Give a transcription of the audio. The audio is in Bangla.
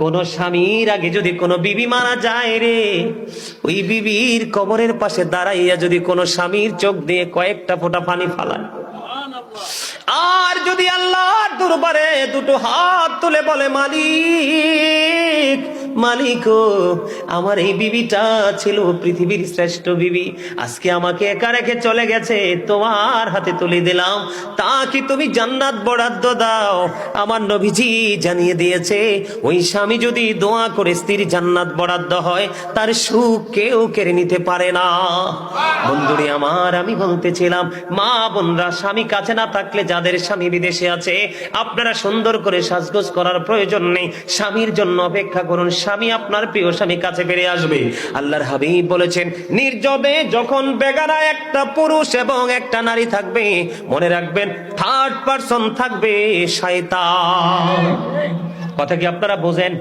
কোন স্বামীর আগে যদি কোনো বিবি মারা যায় রে, ওই বিবির কবরের পাশে দাঁড়াইয়া যদি কোনো স্বামীর চোখ দিয়ে কয়েকটা ফোঁটা পানি ফালায়, আর যদি আল্লাহর দরবারে দুটো হাত তুলে বলে, মালিক মালিক ও, আমার এই বিবিটা ছিল পৃথিবীর শ্রেষ্ঠ বিবি, আজকে আমাকে একা রেখে চলে গেছে, তোমার হাতে তুলে দিলাম, তা কি তুমি জান্নাত বরাদ্দ দাও? আমার নবীজি জানিয়ে দিয়েছে, ওই স্বামী যদি দোয়া করে স্ত্রীর জান্নাত বরাদ্দ হয়, তার সুখ কেউ কেড়ে নিতে পারে না। বন্ধুরে আমার, আমি বলতেছিলাম, মা বোনরা, স্বামী কাছে না থাকলে, যাদের স্বামী বিদেশে আছে, আপনারা সুন্দর করে সাজগোজ করার প্রয়োজন নেই, স্বামীর জন্য অপেক্ষা করুন, স্বামী আপনার প্রিয় স্বামী কাছে ফিরে আসবে। আল্লাহর হাবিব বলেছেন, নির্জনে যখন বেগানা একটা পুরুষ এবং একটা নারী থাকবে, মনে রাখবেন থার্ড পারসন থাকবে শয়তান। কথা কি আপনারা বোঝেন?